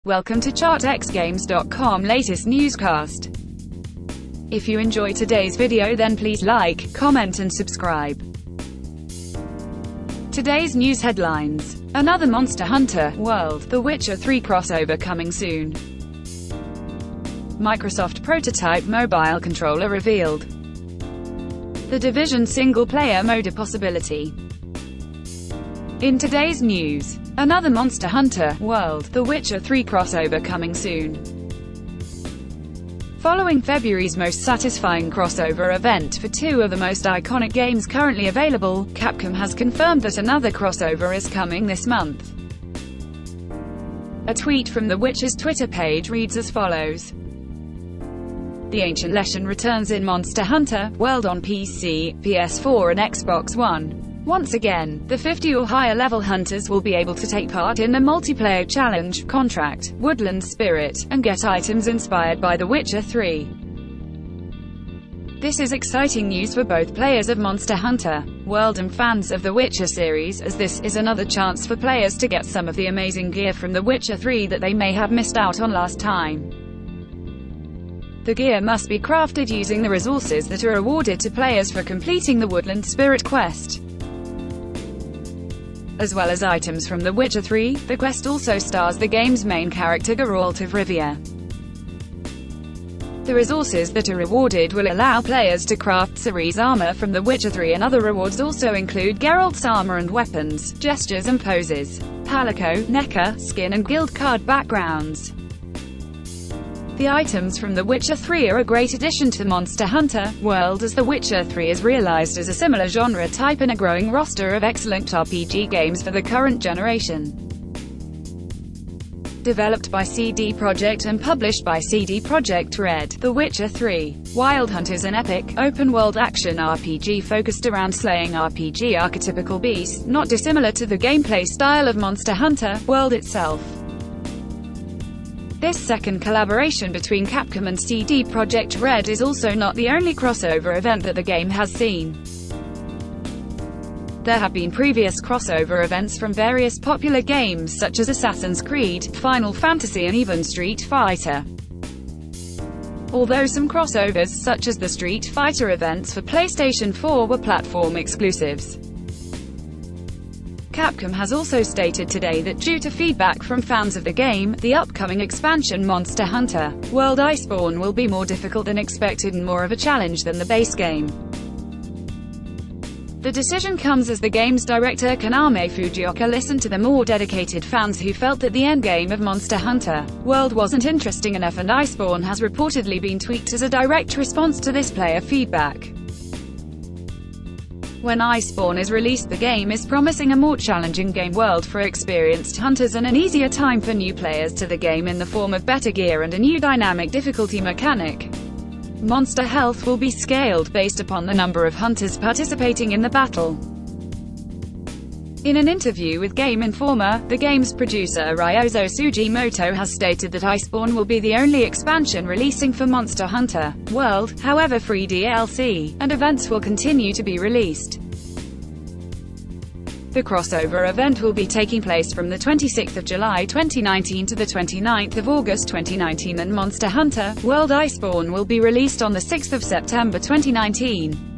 Welcome to ChartXGames.com latest newscast. If you enjoy today's video, then please like, comment and subscribe. Today's news headlines: another Monster Hunter World, The Witcher 3 crossover coming soon. Microsoft prototype mobile controller revealed. The Division single-player mode a possibility. In today's news: another Monster Hunter World, The Witcher 3 crossover coming soon. Following February's most satisfying crossover event for two of the most iconic games currently available, Capcom has confirmed that another crossover is coming this month. A tweet from The Witcher's Twitter page reads as follows: "The ancient legend returns in Monster Hunter World on PC, PS4 and Xbox One. Once again, the 50 or higher level hunters will be able to take part in the multiplayer challenge, Contract, Woodland Spirit, and get items inspired by The Witcher 3. This is exciting news for both players of Monster Hunter World and fans of The Witcher series, as this is another chance for players to get some of the amazing gear from The Witcher 3 that they may have missed out on last time. The gear must be crafted using the resources that are awarded to players for completing the Woodland Spirit quest. As well as items from The Witcher 3, the quest also stars the game's main character Geralt of Rivia. The resources that are rewarded will allow players to craft Ciri's armor from The Witcher 3, and other rewards also include Geralt's armor and weapons, gestures and poses, palico, necker, skin and guild card backgrounds. The items from The Witcher 3 are a great addition to Monster Hunter World, as The Witcher 3 is realized as a similar genre type in a growing roster of excellent RPG games for the current generation. Developed by CD Projekt and published by CD Projekt Red, The Witcher 3 Wild Hunt is an epic, open-world action RPG focused around slaying RPG archetypical beasts, not dissimilar to the gameplay style of Monster Hunter World itself. This second collaboration between Capcom and CD Projekt Red is also not the only crossover event that the game has seen. There have been previous crossover events from various popular games such as Assassin's Creed, Final Fantasy and even Street Fighter. Although some crossovers such as the Street Fighter events for PlayStation 4 were platform exclusives. Capcom has also stated today that due to feedback from fans of the game, the upcoming expansion Monster Hunter World Iceborne will be more difficult than expected and more of a challenge than the base game. The decision comes as the game's director Konami Fujioka listened to the more dedicated fans who felt that the endgame of Monster Hunter World wasn't interesting enough, and Iceborne has reportedly been tweaked as a direct response to this player feedback. When Iceborne is released, the game is promising a more challenging game world for experienced hunters and an easier time for new players to the game in the form of better gear and a new dynamic difficulty mechanic. Monster health will be scaled based upon the number of hunters participating in the battle. In an interview with Game Informer, the game's producer Ryozo Sugimoto has stated that Iceborne will be the only expansion releasing for Monster Hunter World, however free DLC and events will continue to be released. The crossover event will be taking place from the 26th of July 2019 to the 29th of August 2019, and Monster Hunter World Iceborne will be released on the 6th of September 2019.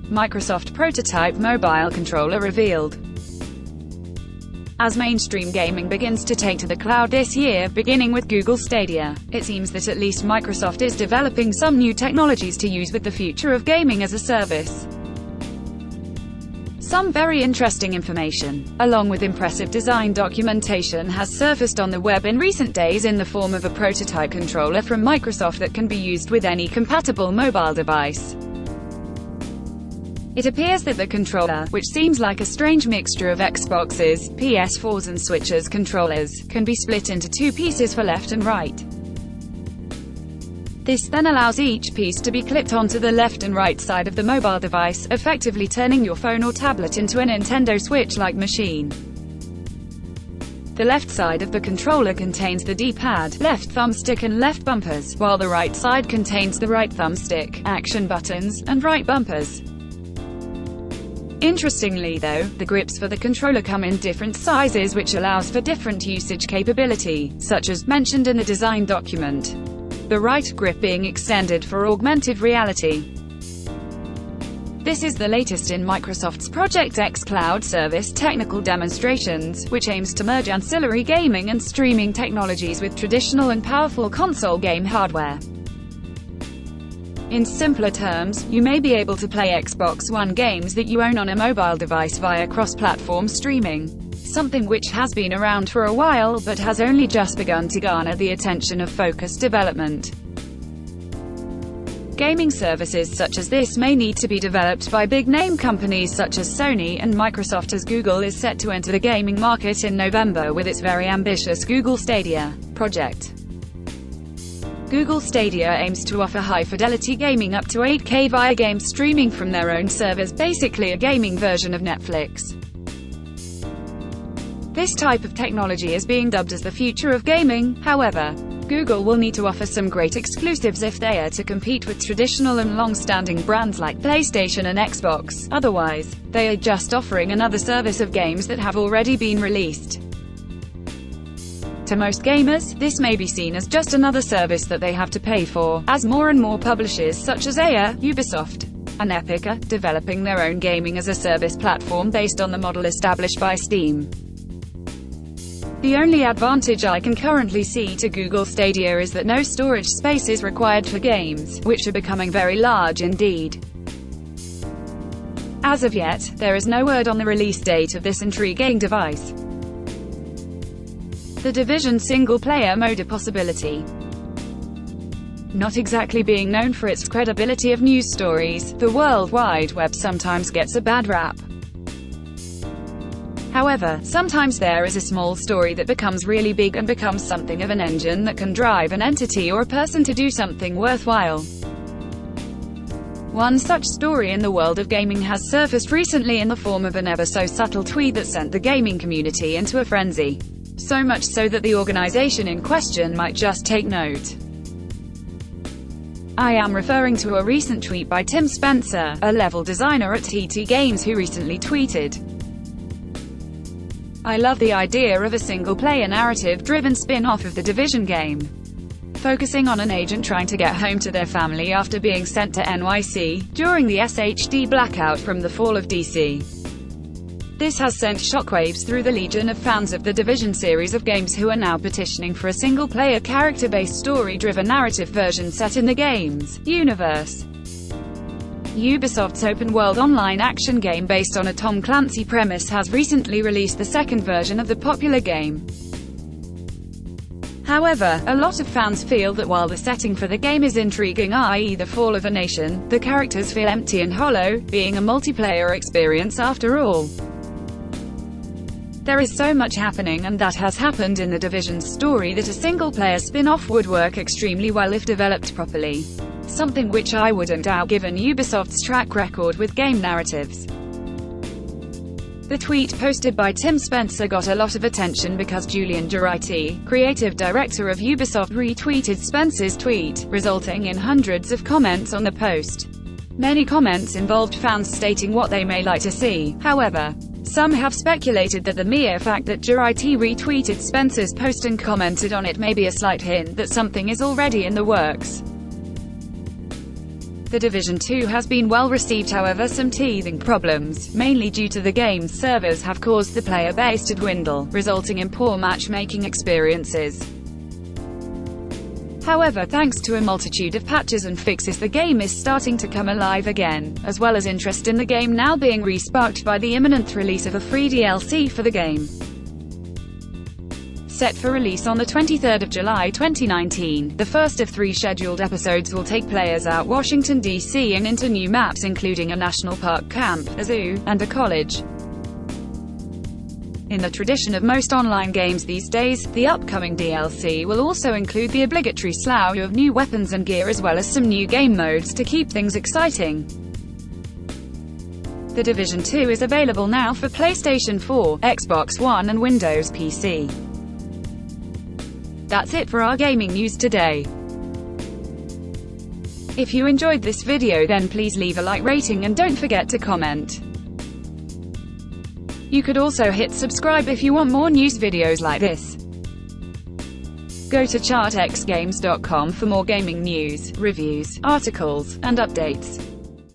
Microsoft prototype mobile controller revealed. As mainstream gaming begins to take to the cloud this year, beginning with Google Stadia, it seems that at least Microsoft is developing some new technologies to use with the future of gaming as a service. Some very interesting information, along with impressive design documentation, has surfaced on the web in recent days in the form of a prototype controller from Microsoft that can be used with any compatible mobile device. It appears that the controller, which seems like a strange mixture of Xboxes, PS4s and Switches controllers, can be split into two pieces for left and right. This then allows each piece to be clipped onto the left and right side of the mobile device, effectively turning your phone or tablet into a Nintendo Switch-like machine. The left side of the controller contains the D-pad, left thumbstick and left bumpers, while the right side contains the right thumbstick, action buttons, and right bumpers. Interestingly though, the grips for the controller come in different sizes, which allows for different usage capability, such as mentioned in the design document. The right grip being extended for augmented reality. This is the latest in Microsoft's Project xCloud service technical demonstrations, which aims to merge ancillary gaming and streaming technologies with traditional and powerful console game hardware. In simpler terms, you may be able to play Xbox One games that you own on a mobile device via cross-platform streaming, something which has been around for a while but has only just begun to garner the attention of focused development. Gaming services such as this may need to be developed by big-name companies such as Sony and Microsoft, as Google is set to enter the gaming market in November with its very ambitious Google Stadia project. Google Stadia aims to offer high-fidelity gaming up to 8K via game streaming from their own servers, basically a gaming version of Netflix. This type of technology is being dubbed as the future of gaming. However, Google will need to offer some great exclusives if they are to compete with traditional and long-standing brands like PlayStation and Xbox. Otherwise, they are just offering another service of games that have already been released. To most gamers, this may be seen as just another service that they have to pay for, as more and more publishers such as EA, Ubisoft, and Epic are developing their own gaming-as-a-service platform based on the model established by Steam. The only advantage I can currently see to Google Stadia is that no storage space is required for games, which are becoming very large indeed. As of yet, there is no word on the release date of this intriguing device. The Division single-player mode a possibility. Not exactly being known for its credibility of news stories, the World Wide Web sometimes gets a bad rap. However, sometimes there is a small story that becomes really big and becomes something of an engine that can drive an entity or a person to do something worthwhile. One such story in the world of gaming has surfaced recently in the form of an ever-so-subtle tweet that sent the gaming community into a frenzy. So much so that the organization in question might just take note. I am referring to a recent tweet by Tim Spencer, a level designer at TT Games, who recently tweeted, "I love the idea of a single-player narrative-driven spin-off of the Division game, focusing on an agent trying to get home to their family after being sent to NYC, during the SHD blackout from the fall of DC. This has sent shockwaves through the legion of fans of the Division series of games who are now petitioning for a single-player character-based story-driven narrative version set in the game's universe. Ubisoft's open-world online action game based on a Tom Clancy premise has recently released the second version of the popular game. However, a lot of fans feel that while the setting for the game is intriguing, i.e. the fall of a nation, the characters feel empty and hollow, being a multiplayer experience after all. There is so much happening and that has happened in the Division's story that a single-player spin-off would work extremely well if developed properly. Something which I wouldn't doubt given Ubisoft's track record with game narratives." The tweet posted by Tim Spencer got a lot of attention because Julian Durite, creative director of Ubisoft, retweeted Spencer's tweet, resulting in hundreds of comments on the post. Many comments involved fans stating what they may like to see. However, some have speculated that the mere fact that Durite retweeted Spencer's post and commented on it may be a slight hint that something is already in the works. The Division 2 has been well received, however some teething problems, mainly due to the game's servers, have caused the player base to dwindle, resulting in poor matchmaking experiences. However, thanks to a multitude of patches and fixes, the game is starting to come alive again, as well as interest in the game now being re-sparked by the imminent release of a free DLC for the game. Set for release on the 23rd of July 2019, the first of 3 scheduled episodes will take players out Washington, D.C. and into new maps including a national park camp, a zoo, and a college. In the tradition of most online games these days, the upcoming DLC will also include the obligatory slew of new weapons and gear as well as some new game modes to keep things exciting. The Division 2 is available now for PlayStation 4, Xbox One and Windows PC. That's it for our gaming news today. If you enjoyed this video then please leave a like rating and don't forget to comment. You could also hit subscribe if you want more news videos like this. Go to chartxgames.com for more gaming news, reviews, articles, and updates.